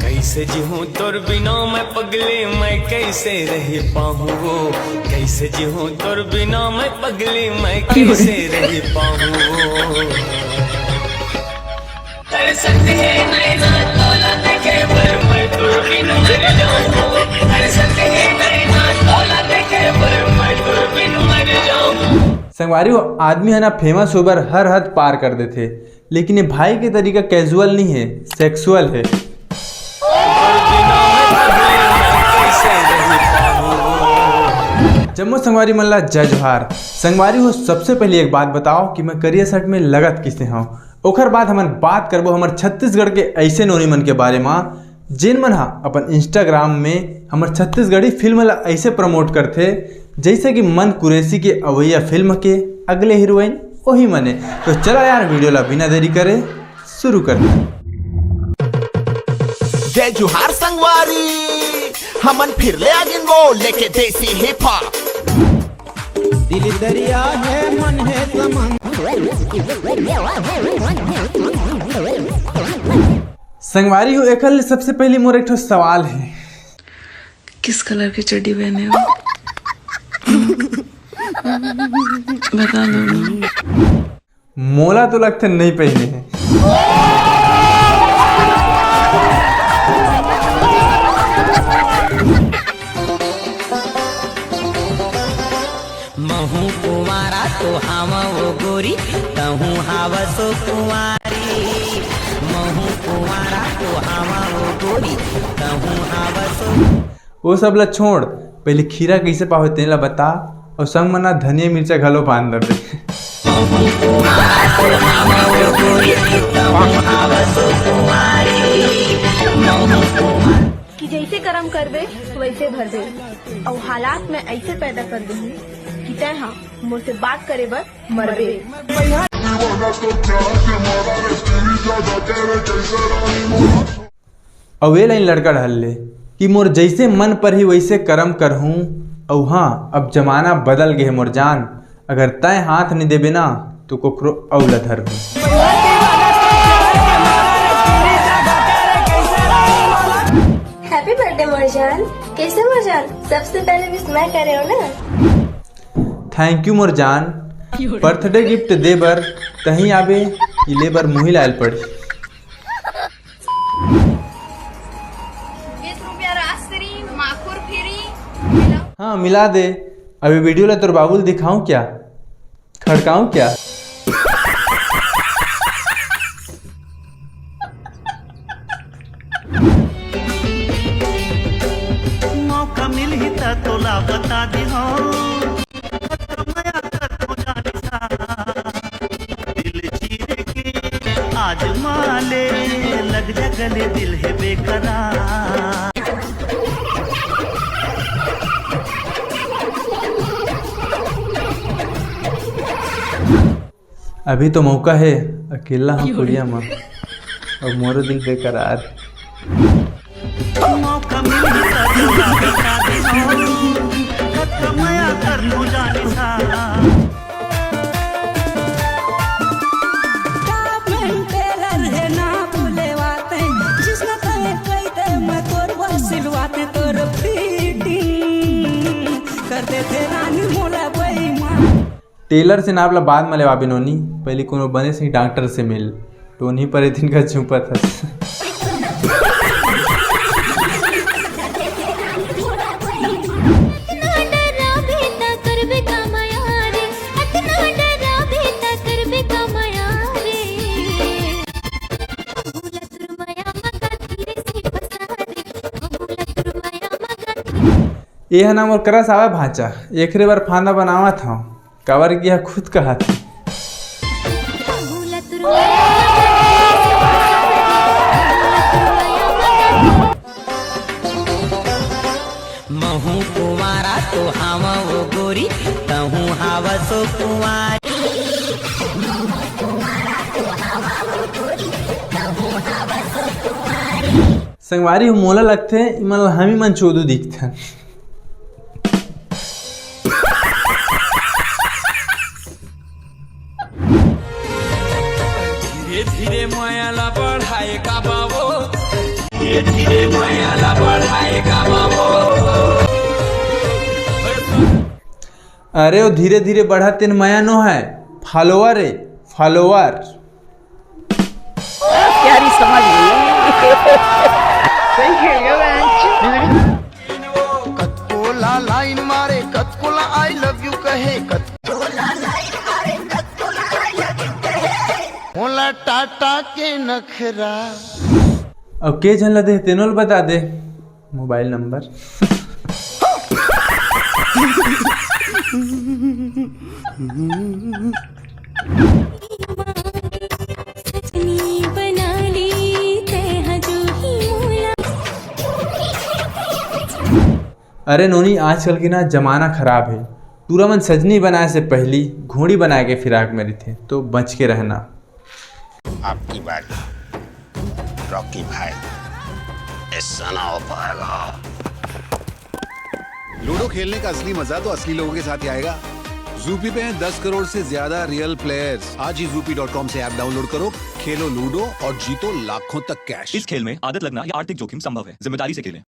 कैसे जीऊं तोर बिना मैं पगली, मैं कैसे रह पाऊँ, कैसे जीऊं तोर बिना मैं पगली, मैं कैसे रह पाऊँ। तरसती है नैना तोला देखे पर मैं तोर बिना मर जाऊँ, तरसती है नैना तोला देखे पर मैं तोर बिना मर जाऊँ। संगवारी वो आदमी है ना फेमस होकर हर हद पार कर देते, लेकिन ये भाई के तरीका कैजुअल नहीं है, सेक्सुअल है। जम्मू संगवारी मल्ला जय जोहार। संगवारी हो सबसे पहले एक बात बताओ कि मैं करियर सेट में लगत किसे हूँ। ओकर बाद हमन बात करबो हमर छत्तीसगढ़ के ऐसे नोनी मन के बारे में जिन मन अपन इंस्टाग्राम में हमर छत्तीसगढ़ी फिल्म ला ऐसे प्रमोट करते जैसे कि मन कुरैशी के अवैया फिल्म के अगले हीरोइन वही मने। तो चलो यार वीडियो ला बिना देरी करे शुरू करते। जय जोहार संगवारी, हमन फिर ले आगिन वो लेके देसी हिप हॉप। दिल दरिया है मन है समन। संगवारी हो एकल सबसे पहले मोर एक ठो सवाल है, किस कलर की चड्डी पहने हो? बता दो ना। मोला तो लगता नहीं पहने हैं। महू कुमारा तो हम वो गोरी तहू हावा सो कुमारी। महू कुमारा तो हम वो गोरी तहू हावा सो। वो सब ला छोड़, पहले खीरा कैसे पावे तेला बता, और संग मना धनिया मिर्चा घलो बांध दे। कि जैसे कर्म करबे वैसे भर दे, और हालात में ऐसे पैदा कर दे कि तय हाँ मुझसे बात करे बर मरबे। अवे लाइन लड़का ढल्ले कि मोर जैसे मन पर ही वैसे कर्म करहूँ। और हाँ अब जमाना बदल गए मोर जान, अगर तय हाथ नहीं देबे ना तो कोकरो अवला धर हूँ। हैप्पी बर्थडे मोरजान। कैसे मोरजान? सबसे पहले विश मैं करे हो ना। थैंक यू मोर जान, बर्थडे गिफ्ट दे बर तहीं आबे ले बर मुही लायल पड़ी। 20 रुपया रास्त्री माखुर फिरी। हाँ मिला दे। अभी वीडियो ला तोर बाबुल दिखाऊं क्या, खड़काऊं क्या? मौका मिल ही तोला बता दी हो। दिल चीरे के आज माले लग जा गले, दिल है बेकरार। अभी तो मौका है, अकेला हम कुड़िया माँ और मोरो दिल बेकरार। मौका मिल ही तोला बता दी हो। खत्म कर तू जाने सा। टेलर से नाप ला बाद में लेवा बिनोनी, पहले कोनो बने से डॉक्टर से मिल टोनी पर दिन का छुपा था। ये है नाम और करस आवा भांचा, एकरे बार फांदा बनावा था, कवर किया खुद कहा था। महू कुमारा तो हम वो गोरी तहू हावा सो कुमारी। संगवारी मोला लगते इमन हम ही मन चोदू दिखते। धीरे धीरे मायाला बढ़ाएगा बाबो, धीरे धीरे मायाला बढ़ाएगा बाबो। अरे वो धीरे धीरे बढ़ा तेन माया नो है, फॉलोअर है, फॉलोअर। प्यारी समझ सही खेल गया। कतकोला लाइन मारे, कतकोला आई लव यू कहे, होला टाटा के नखरा। अब के झन दे तेनोल बता दे मोबाइल नंबर। अरे नोनी, आजकल की ना जमाना खराब है। पूरा मन सजनी बनाए से पहली घोड़ी बना के फिराक में थे, तो बच के रहना। आपकी बारी रॉकी भाई, ऐसा ना हो पाएगा। लूडो खेलने का असली मजा तो असली लोगों के साथ ही आएगा। ज़ूपी पे हैं 10 करोड़ से ज्यादा रियल प्लेयर्स। आज ही Zoopy.com से ऐप डाउनलोड करो, खेलो लूडो और जीतो लाखों तक कैश। इस खेल में आदत लगना या आर्थिक जोखिम संभव है। जिम्मेदारी से खेलें।